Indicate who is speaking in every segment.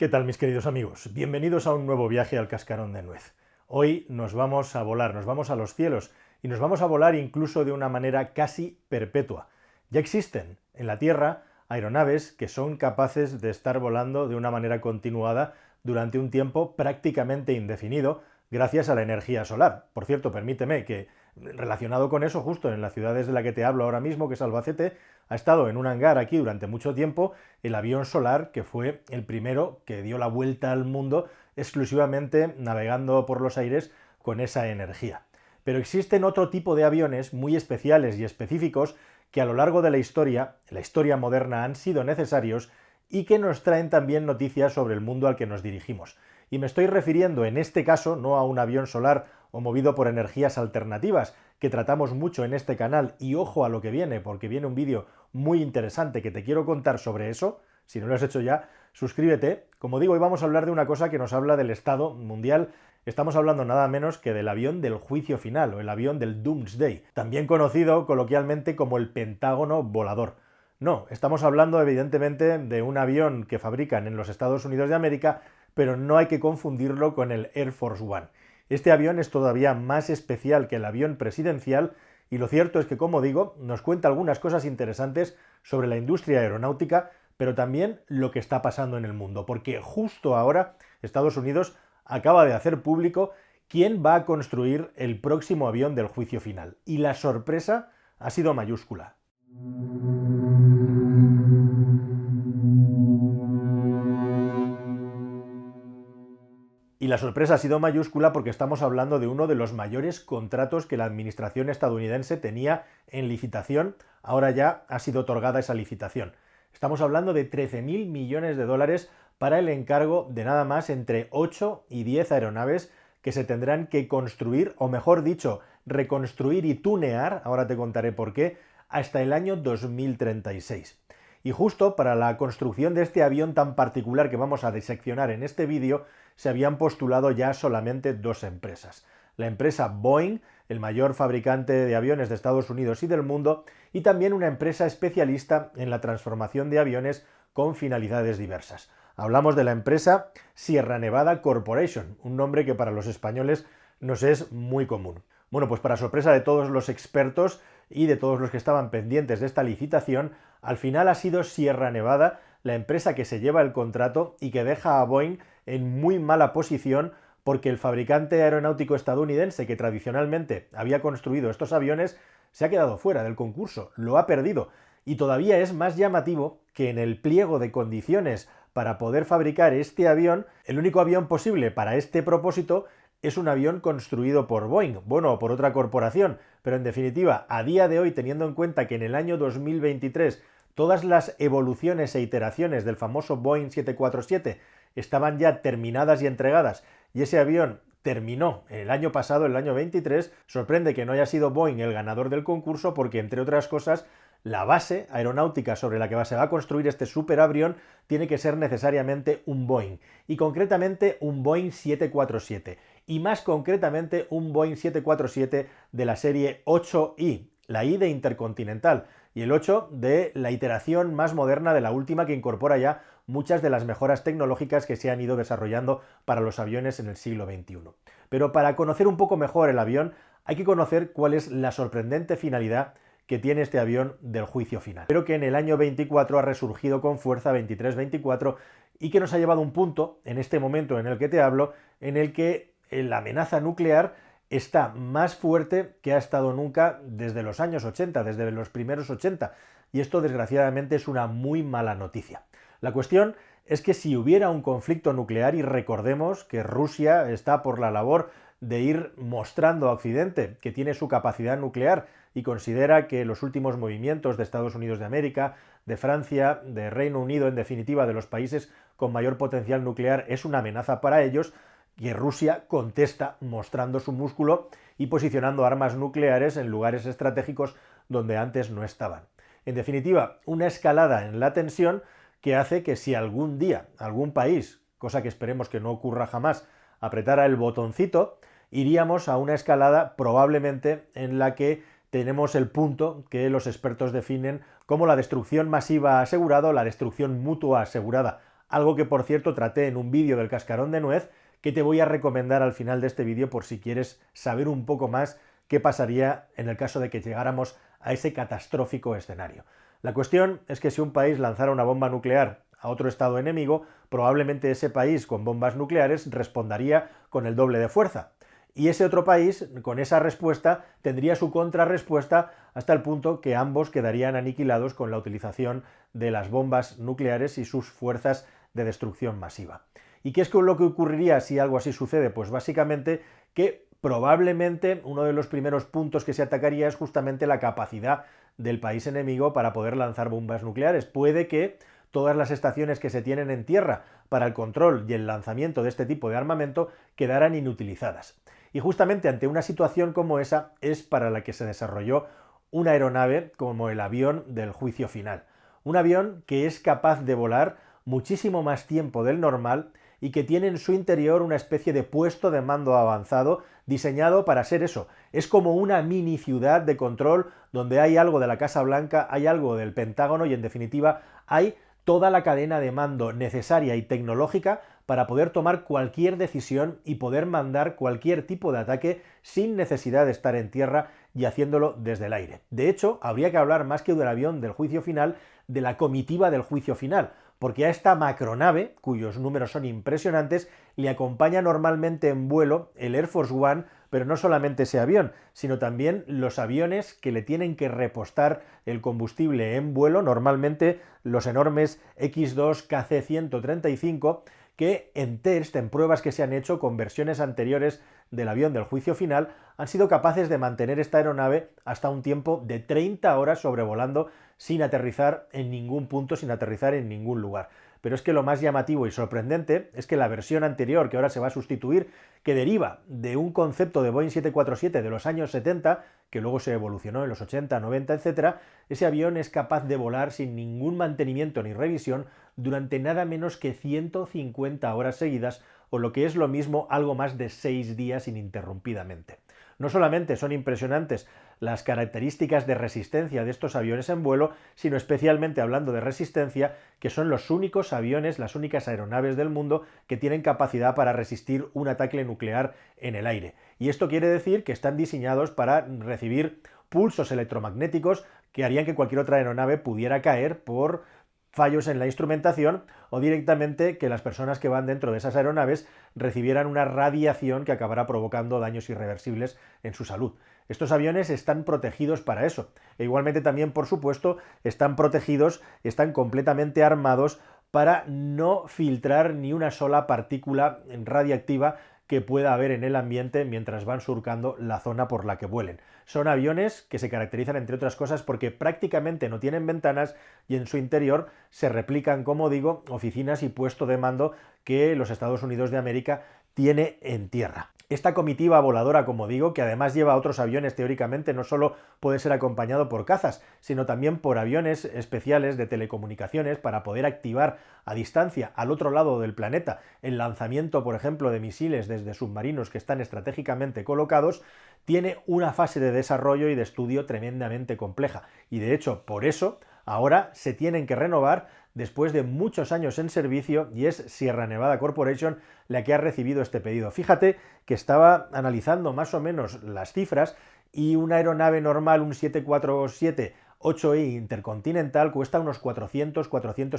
Speaker 1: ¿Qué tal, mis queridos amigos? Bienvenidos a un nuevo viaje al cascarón de nuez. Hoy nos vamos a volar, nos vamos a los cielos y nos vamos a volar incluso de una manera casi perpetua. Ya existen en la Tierra aeronaves que son capaces de estar volando de una manera continuada durante un tiempo prácticamente indefinido gracias a la energía solar. Por cierto, permíteme que, relacionado con eso, justo en las ciudades de la que te hablo ahora mismo, que es Albacete, ha estado en un hangar aquí durante mucho tiempo el avión Solar, que fue el primero que dio la vuelta al mundo exclusivamente navegando por los aires con esa energía. Pero existen otro tipo de aviones muy especiales y específicos que a lo largo de la historia moderna, han sido necesarios y que nos traen también noticias sobre el mundo al que nos dirigimos. Y me estoy refiriendo en este caso no a un avión solar o movido por energías alternativas, que tratamos mucho en este canal, y ojo a lo que viene, porque viene un vídeo muy interesante que te quiero contar sobre eso. Si no lo has hecho ya, suscríbete. Como digo, hoy vamos a hablar de una cosa que nos habla del estado mundial. Estamos hablando nada menos que del avión del juicio final, o el avión del Doomsday, también conocido coloquialmente como el Pentágono volador. No, estamos hablando evidentemente de un avión que fabrican en los Estados Unidos de América, pero no hay que confundirlo con el Air Force One. Este avión es todavía más especial que el avión presidencial y lo cierto es que, como digo, nos cuenta algunas cosas interesantes sobre la industria aeronáutica, pero también lo que está pasando en el mundo, porque justo ahora Estados Unidos acaba de hacer público quién va a construir el próximo avión del juicio final. Y la sorpresa ha sido mayúscula. Y la sorpresa ha sido mayúscula porque estamos hablando de uno de los mayores contratos que la administración estadounidense tenía en licitación. Ahora ya ha sido otorgada esa licitación. Estamos hablando de 13.000 millones de dólares para el encargo de nada más entre 8 y 10 aeronaves que se tendrán que construir, o mejor dicho, reconstruir y tunear, ahora te contaré por qué, hasta el año 2036. Y justo para la construcción de este avión tan particular que vamos a diseccionar en este vídeo, se habían postulado ya solamente dos empresas. La empresa Boeing, el mayor fabricante de aviones de Estados Unidos y del mundo, y también una empresa especialista en la transformación de aviones con finalidades diversas. Hablamos de la empresa Sierra Nevada Corporation, un nombre que para los españoles nos es muy común. Bueno, pues para sorpresa de todos los expertos y de todos los que estaban pendientes de esta licitación, al final ha sido Sierra Nevada la empresa que se lleva el contrato y que deja a Boeing en muy mala posición, porque el fabricante aeronáutico estadounidense que tradicionalmente había construido estos aviones se ha quedado fuera del concurso, lo ha perdido. Y todavía es más llamativo que en el pliego de condiciones para poder fabricar este avión, el único avión posible para este propósito es un avión construido por Boeing, bueno, o por otra corporación, pero en definitiva, a día de hoy, teniendo en cuenta que en el año 2023 todas las evoluciones e iteraciones del famoso Boeing 747 estaban ya terminadas y entregadas, y ese avión terminó el año pasado, el año 23, sorprende que no haya sido Boeing el ganador del concurso porque, entre otras cosas, la base aeronáutica sobre la que se va a construir este superavión tiene que ser necesariamente un Boeing, y concretamente un Boeing 747, y más concretamente un Boeing 747 de la serie 8i, la I de Intercontinental, y el 8 de la iteración más moderna de la última, que incorpora ya muchas de las mejoras tecnológicas que se han ido desarrollando para los aviones en el siglo XXI. Pero para conocer un poco mejor el avión hay que conocer cuál es la sorprendente finalidad que tiene este avión del juicio final, pero que en el año 24 ha resurgido con fuerza, 23-24, y que nos ha llevado a un punto, en este momento en el que te hablo, en el que la amenaza nuclear está más fuerte que ha estado nunca desde los años 80, desde los primeros 80, y esto desgraciadamente es una muy mala noticia. La cuestión es que si hubiera un conflicto nuclear, y recordemos que Rusia está por la labor de ir mostrando a Occidente que tiene su capacidad nuclear y considera que los últimos movimientos de Estados Unidos de América, de Francia, de Reino Unido, en definitiva de los países con mayor potencial nuclear, es una amenaza para ellos, que Rusia contesta mostrando su músculo y posicionando armas nucleares en lugares estratégicos donde antes no estaban. En definitiva, una escalada en la tensión que hace que si algún día algún país, cosa que esperemos que no ocurra jamás, apretara el botoncito, iríamos a una escalada probablemente en la que tenemos el punto que los expertos definen como la destrucción masiva asegurada o la destrucción mutua asegurada. algo que por cierto traté en un vídeo del cascarón de nuez, que te voy a recomendar al final de este vídeo por si quieres saber un poco más qué pasaría en el caso de que llegáramos a ese catastrófico escenario. La cuestión es que si un país lanzara una bomba nuclear a otro estado enemigo, probablemente ese país con bombas nucleares respondería con el doble de fuerza. Y ese otro país, con esa respuesta, tendría su contrarrespuesta hasta el punto que ambos quedarían aniquilados con la utilización de las bombas nucleares y sus fuerzas de destrucción masiva. ¿Y qué es lo que ocurriría si algo así sucede? Pues básicamente que probablemente uno de los primeros puntos que se atacaría es justamente la capacidad del país enemigo para poder lanzar bombas nucleares. Puede que todas las estaciones que se tienen en tierra para el control y el lanzamiento de este tipo de armamento quedaran inutilizadas. Y justamente ante una situación como esa es para la que se desarrolló una aeronave como el avión del juicio final. Un avión que es capaz de volar muchísimo más tiempo del normal y que tiene en su interior una especie de puesto de mando avanzado diseñado para ser eso. Es como una mini ciudad de control donde hay algo de la Casa Blanca, hay algo del Pentágono y en definitiva hay toda la cadena de mando necesaria y tecnológica para poder tomar cualquier decisión y poder mandar cualquier tipo de ataque sin necesidad de estar en tierra y haciéndolo desde el aire. De hecho, habría que hablar más que del avión del juicio final, de la comitiva del juicio final, porque a esta macronave, cuyos números son impresionantes, le acompaña normalmente en vuelo el Air Force One, pero no solamente ese avión, sino también los aviones que le tienen que repostar el combustible en vuelo, normalmente los enormes X-2 KC-135, que en test, en pruebas que se han hecho con versiones anteriores del avión del juicio final, han sido capaces de mantener esta aeronave hasta un tiempo de 30 horas sobrevolando sin aterrizar en ningún punto, sin aterrizar en ningún lugar. Pero es que lo más llamativo y sorprendente es que la versión anterior, que ahora se va a sustituir, que deriva de un concepto de Boeing 747 de los años 70, que luego se evolucionó en los 80, 90, etc., ese avión es capaz de volar sin ningún mantenimiento ni revisión durante nada menos que 150 horas seguidas, o lo que es lo mismo, algo más de 6 días ininterrumpidamente. No solamente son impresionantes las características de resistencia de estos aviones en vuelo, sino especialmente hablando de resistencia, que son los únicos aviones, las únicas aeronaves del mundo que tienen capacidad para resistir un ataque nuclear en el aire. Y esto quiere decir que están diseñados para recibir pulsos electromagnéticos que harían que cualquier otra aeronave pudiera caer por fallos en la instrumentación o directamente que las personas que van dentro de esas aeronaves recibieran una radiación que acabará provocando daños irreversibles en su salud. Estos aviones están protegidos para eso. E igualmente también, por supuesto, están protegidos, están completamente armados para no filtrar ni una sola partícula radiactiva que pueda haber en el ambiente mientras van surcando la zona por la que vuelen. Son aviones que se caracterizan, entre otras cosas, porque prácticamente no tienen ventanas y en su interior se replican, como digo, oficinas y puesto de mando que los Estados Unidos de América tiene en tierra. Esta comitiva voladora, como digo, que además lleva otros aviones teóricamente, no solo puede ser acompañado por cazas, sino también por aviones especiales de telecomunicaciones para poder activar a distancia al otro lado del planeta el lanzamiento, por ejemplo, de misiles desde submarinos que están estratégicamente colocados, tiene una fase de desarrollo y de estudio tremendamente compleja. Y de hecho, por eso, ahora se tienen que renovar después de muchos años en servicio y es Sierra Nevada Corporation la que ha recibido este pedido. Fíjate que estaba analizando más o menos las cifras y una aeronave normal, un 747 8i Intercontinental, cuesta unos 400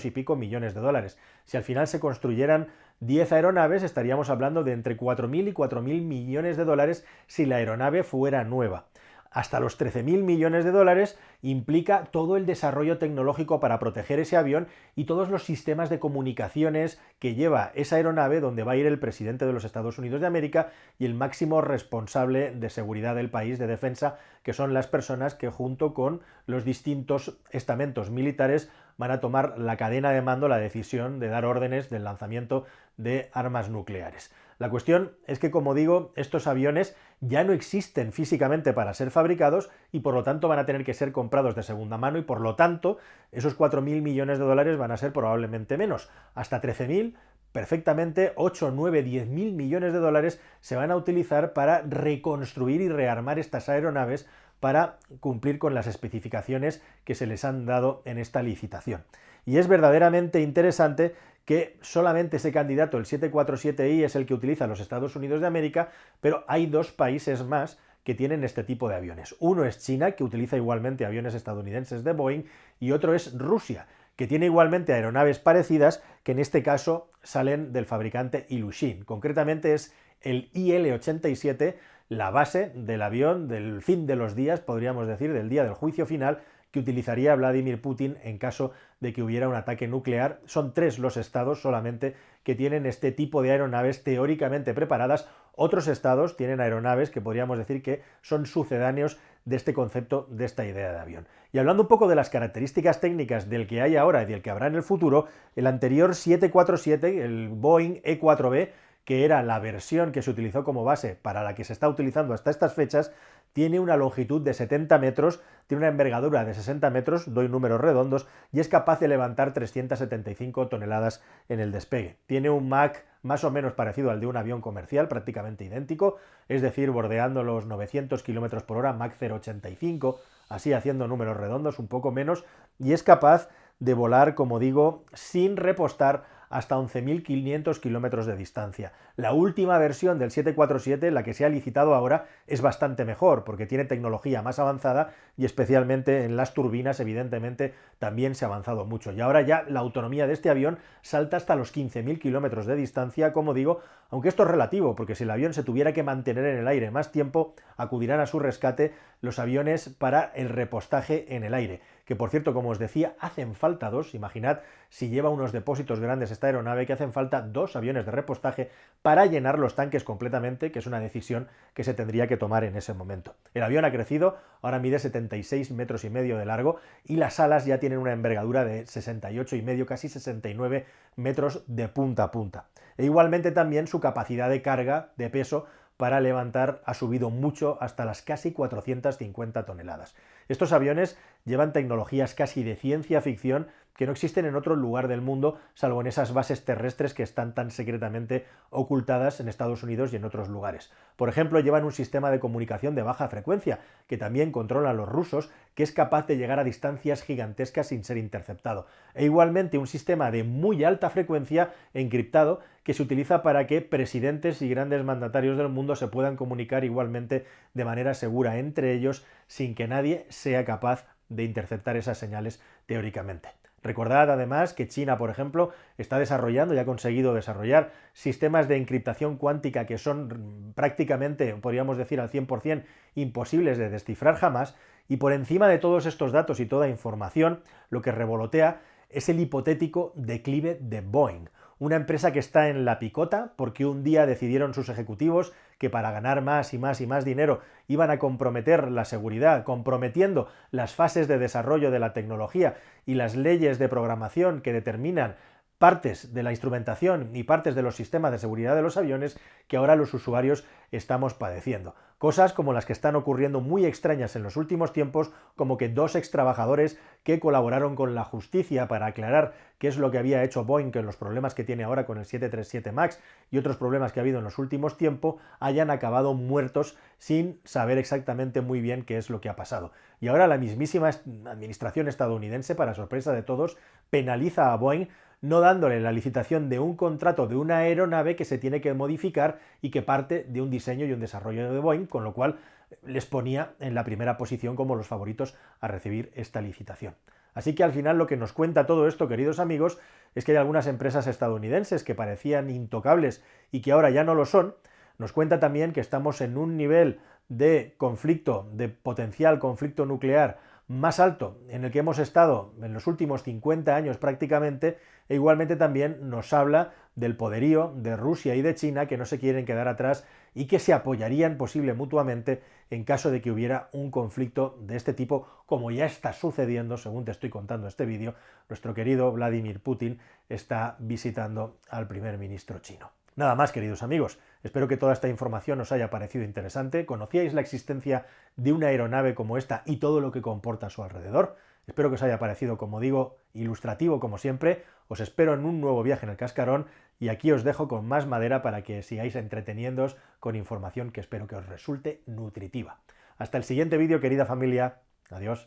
Speaker 1: y pico millones de dólares. Si al final se construyeran 10 aeronaves, estaríamos hablando de entre 4.000 y 4.000 millones de dólares si la aeronave fuera nueva. Hasta los 13.000 millones de dólares implica todo el desarrollo tecnológico para proteger ese avión y todos los sistemas de comunicaciones que lleva esa aeronave donde va a ir el presidente de los Estados Unidos de América y el máximo responsable de seguridad del país, de defensa, que son las personas que junto con los distintos estamentos militares van a tomar la cadena de mando, la decisión de dar órdenes del lanzamiento de armas nucleares. La cuestión es que, como digo, estos aviones ya no existen físicamente para ser fabricados y por lo tanto van a tener que ser comprados de segunda mano y por lo tanto esos 4.000 millones de dólares van a ser probablemente menos, hasta 13.000, perfectamente 8, 9, 10.000 millones de dólares se van a utilizar para reconstruir y rearmar estas aeronaves para cumplir con las especificaciones que se les han dado en esta licitación. Y es verdaderamente interesante que solamente ese candidato, el 747i, es el que utiliza los Estados Unidos de América, pero hay dos países más que tienen este tipo de aviones. Uno es China, que utiliza igualmente aviones estadounidenses de Boeing, y otro es Rusia, que tiene igualmente aeronaves parecidas, que en este caso salen del fabricante Ilyushin. Concretamente es el IL-87, la base del avión del fin de los días, podríamos decir, del día del juicio final, que utilizaría Vladimir Putin en caso de que hubiera un ataque nuclear. Son 3 los estados solamente que tienen este tipo de aeronaves teóricamente preparadas. Otros estados tienen aeronaves que podríamos decir que son sucedáneos de este concepto, de esta idea de avión. Y hablando un poco de las características técnicas del que hay ahora y del que habrá en el futuro, el anterior 747, el Boeing E-4B, que era la versión que se utilizó como base para la que se está utilizando hasta estas fechas, tiene una longitud de 70 metros, tiene una envergadura de 60 metros, doy números redondos, y es capaz de levantar 375 toneladas en el despegue. Tiene un Mach más o menos parecido al de un avión comercial, prácticamente idéntico, es decir, bordeando los 900 km por hora, Mach 0,85, así haciendo números redondos, un poco menos, y es capaz de volar, como digo, sin repostar hasta 11.500 kilómetros de distancia. La última versión del 747, la que se ha licitado ahora, es bastante mejor, porque tiene tecnología más avanzada y especialmente en las turbinas, evidentemente, también se ha avanzado mucho. Y ahora ya la autonomía de este avión salta hasta los 15.000 kilómetros de distancia, como digo, aunque esto es relativo, porque si el avión se tuviera que mantener en el aire más tiempo, acudirán a su rescate los aviones para el repostaje en el aire, que por cierto, como os decía, hacen falta 2, imaginad si lleva unos depósitos grandes esta aeronave, que hacen falta 2 aviones de repostaje para llenar los tanques completamente, que es una decisión que se tendría que tomar en ese momento. El avión ha crecido, ahora mide 76 metros y medio de largo y las alas ya tienen una envergadura de 68 y medio, casi 69 metros de punta a punta. E igualmente también su capacidad de carga, de peso, para levantar ha subido mucho hasta las casi 450 toneladas. Estos aviones llevan tecnologías casi de ciencia ficción que no existen en otro lugar del mundo, salvo en esas bases terrestres que están tan secretamente ocultadas en Estados Unidos y en otros lugares. Por ejemplo, llevan un sistema de comunicación de baja frecuencia, que también controlan los rusos, que es capaz de llegar a distancias gigantescas sin ser interceptado. E igualmente un sistema de muy alta frecuencia encriptado, que se utiliza para que presidentes y grandes mandatarios del mundo se puedan comunicar igualmente de manera segura entre ellos, sin que nadie sea capaz de interceptar esas señales teóricamente. Recordad además que China, por ejemplo, está desarrollando y ha conseguido desarrollar sistemas de encriptación cuántica que son prácticamente, podríamos decir al 100%, imposibles de descifrar jamás, y por encima de todos estos datos y toda información, lo que revolotea es el hipotético declive de Boeing, una empresa que está en la picota porque un día decidieron sus ejecutivos que para ganar más y más y más dinero iban a comprometer la seguridad, comprometiendo las fases de desarrollo de la tecnología y las leyes de programación que determinan partes de la instrumentación y partes de los sistemas de seguridad de los aviones que ahora los usuarios estamos padeciendo. Cosas como las que están ocurriendo muy extrañas en los últimos tiempos, como que 2 extrabajadores que colaboraron con la justicia para aclarar qué es lo que había hecho Boeing con los problemas que tiene ahora con el 737 MAX y otros problemas que ha habido en los últimos tiempos, hayan acabado muertos sin saber exactamente muy bien qué es lo que ha pasado. Y ahora la mismísima administración estadounidense, para sorpresa de todos, penaliza a Boeing no dándole la licitación de un contrato de una aeronave que se tiene que modificar y que parte de un diseño y un desarrollo de Boeing, con lo cual les ponía en la primera posición como los favoritos a recibir esta licitación. Así que al final lo que nos cuenta todo esto, queridos amigos, es que hay algunas empresas estadounidenses que parecían intocables y que ahora ya no lo son. Nos cuenta también que estamos en un nivel de conflicto, de potencial conflicto nuclear más alto en el que hemos estado en los últimos 50 años prácticamente, e igualmente también nos habla del poderío de Rusia y de China, que no se quieren quedar atrás y que se apoyarían posible mutuamente en caso de que hubiera un conflicto de este tipo, como ya está sucediendo, según te estoy contando este vídeo. Nuestro querido Vladimir Putin está visitando al primer ministro chino. Nada más, queridos amigos, espero que toda esta información os haya parecido interesante. ¿Conocíais la existencia de una aeronave como esta y todo lo que comporta a su alrededor? Espero que os haya parecido, como digo, ilustrativo como siempre. Os espero en un nuevo viaje en el cascarón y aquí os dejo con más madera para que sigáis entreteniéndoos con información que espero que os resulte nutritiva. Hasta el siguiente vídeo, querida familia. Adiós.